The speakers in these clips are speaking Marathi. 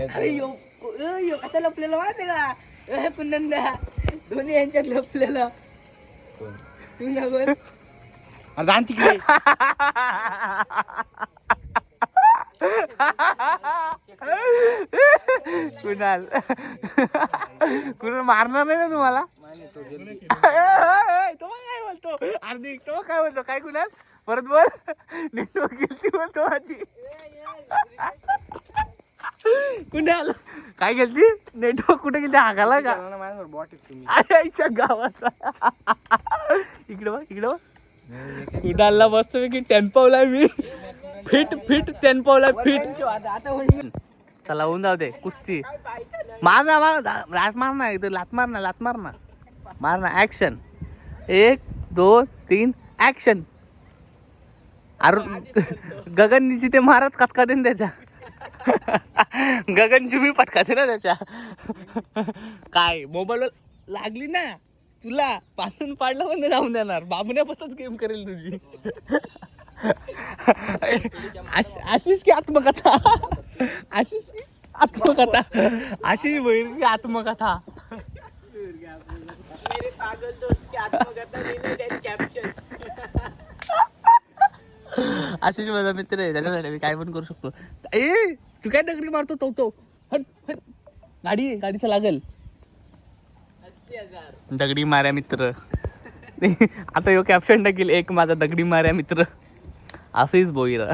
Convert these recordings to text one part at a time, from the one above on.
अरे यो कसा लपलेला माहिती का पुन्हा दोन्ही यांच्यात लपलेला जाण तिकडे. कुणाल मारणार नाही ना तुम्हाला. तो काय बोलतो हार्दिक, तो काय बोलतो काय कुणाल परत बोल. नेटवर्क गेलती बोलतो माझी. कुणाल काय गेलती नेटवर्क कुठे गेलती हाकाला का आईच्या गावात. इकडे बघ इकडे बघ. कुणालला मस्त पैकी 10 पावलाय मी. Fit 10 पावलाय fit. चला होऊन जाऊ दे कुस्ती. मार ना लात मार ना इथं. लात मार ना मार ना ऍक्शन. 1 2 3 ऍक्शन. अरे गगनची ते मारत कचका देन त्याच्या. गगनची मी पटकाते ना त्याच्या. काय मोबाईल लागली ना तुला पाडून पाडलं पण नाही जाऊन देणार. बाबुण्यापासूनच गेम करेल तुझी. आशिष की आत्मकथा. आशिष की आत्मकथा. आशिष बहिर की आत्मकथा. आशिष माझा मित्र आहे त्याच्यासाठी मी काय पण करू शकतो. ए तू काय दगडी मारतो तो हट हट. गाडीच्या लागल दगडी माऱ्या मित्र. आता यो कॅप्शन टाकील एक माझा दगडी माऱ्या मित्र. असंच बोईरा.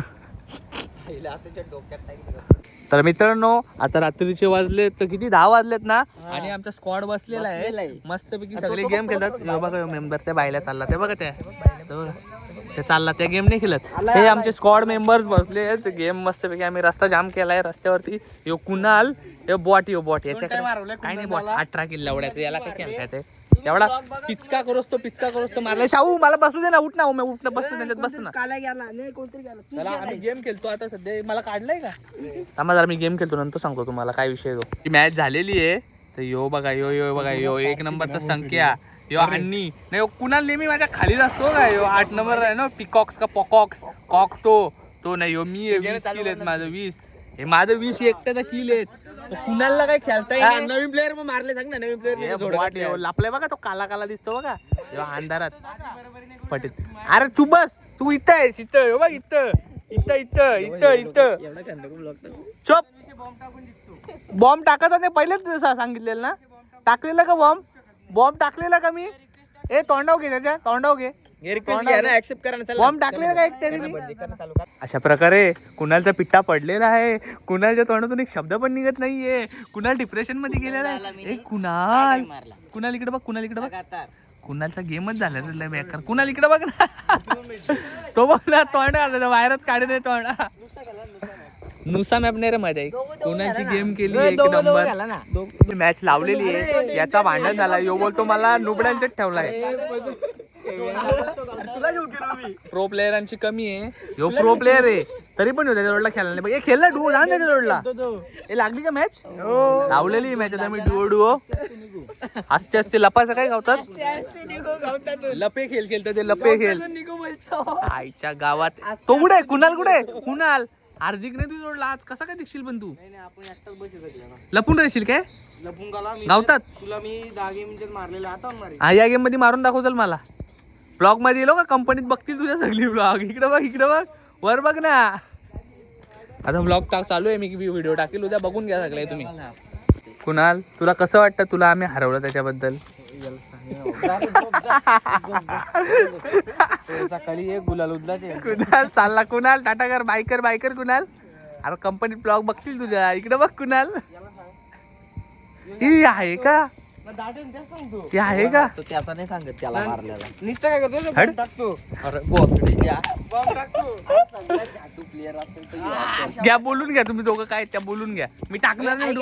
तर मित्रांनो आता रात्रीचे वाजले तर किती 10 वाजलेत ना. आणि आमचा स्क्वॉड बसलेला आहे मस्तपैकी. सगळे गेम खेळतात. बघा मेंबर त्या बायला चालला ते बघा ते चालला त्या गेम नाही खेळत. हे आमचे स्क्वॉड मेंबर्स बसले आहेत गेम मस्तपैकी. आम्ही रस्ता जाम केलाय रस्त्यावरती. यो कुणाल यो बॉट याच्याकडे काय नाही बॉट 18 किल्ला एवढ्याचं. याला काय खेळताय ते एवढा पिचका करोस तो मारला. शाहू मला बसू दे ना. उठ ना उठणं बसतो त्यांच्यात बस ना. चला आम्ही गेम खेळतो आता सध्या. मला काढलंय का थांबा जरा मी गेम खेळतो नंतर सांगतो तुम्हाला काय विषय. ती मॅच झालेली आहे तर यो बघा यो 1 नंबरचा संख्या यो अन्नी नाही कुणाल नेहमी माझ्या खालीच असतो का. यो 8 नंबर आहे ना पिकॉक्स का पॉकॉक्स कॉक तो नाही यो मी 20 किल आहेत माझं 20. हे माझं 20 एकट्याचा किल आहेत. कुणालला काय खेळताय. नवीन प्लेअर मग मारले सांग ना. नवीन प्लेअर लापलाय बघा तो काला दिसतो बघा अंधारात पटीत. अरे तू बस तू इथं आहेस इथं बघ इथं चोप. बॉम्ब टाकायचा नाही पहिलेच सांगितलेलं ना. टाकलेला का बॉम्ब टाकलेला का मी. ए तोंडाव घे त्याच्या तोंडाव घे. बॉम्ब टाकलेला का एक तरी. अशा प्रकारे कुणालचा पिट्टा पडलेला आहे. कुणालच्या तोंडातून एक शब्द पण निघत नाहीये. कुणाल डिप्रेशन मध्ये गेलेला आहे. कुणाल इकडे बघ कुणालचा गेमच झाला बेकार. कुणाल इकडे बघ ना. तो बघ ना तोंड बाहेरच काढे नाही तोंड. नुसा मॅप नाही रे माझ्या. कुणाची गेम केली 1 नंबर. मॅच लावलेली आहे याचा भांडण झाला. यो बोलतो मला नुबड्यांच्यात ठेवलाय. प्रो प्लेयरांची कमी आहे. यो प्रो प्लेयर आहे तरी पण त्याच्या जोडला खेळला नाही. हे खेळला डुओ जाण त्याच्या जोडला. हे लागली का मॅच लावलेली मॅच. आता मी डुओ असते लपायचं काय गावतात. लपे खेळतो ते लपे खेळ. आईच्या गावात तो कुठे कुणाल हार्दिक नाही तू जोडला आज. कसा काय दिसशील पण तू लपून राहशील काय. गावतात तुला मी 10 गेम मारलेला आता. या गेम मध्ये मारून दाखव चल मला. ब्लॉग मध्ये येलो का कंपनीत बघतील तुझ्या सगळी ब्लॉग. इकडे बघ वर बघ ना. आता ब्लॉग चालू आहे. मी व्हिडिओ टाकेल उद्या बघून घ्या सगळे तुम्ही. कुणाल तुला कसं वाटतं तुला आम्ही हरवलं त्याच्याबद्दल. सकाळी गुलाल कुणाल चालला. कुणाल टाटा कर बायकर कुणाल. अरे कंपनीत ब्लॉग बघतील तुझ्या. इकडे बघ कुणाल. ही आहे का ते आहे का त्याचा नाही सांगत त्याला मारलेला. निस्ता काय करतो टाकतो. घ्या बोलून घ्या तुम्ही दोघं काय त्या बोलून घ्या. मी टाकणार नाही.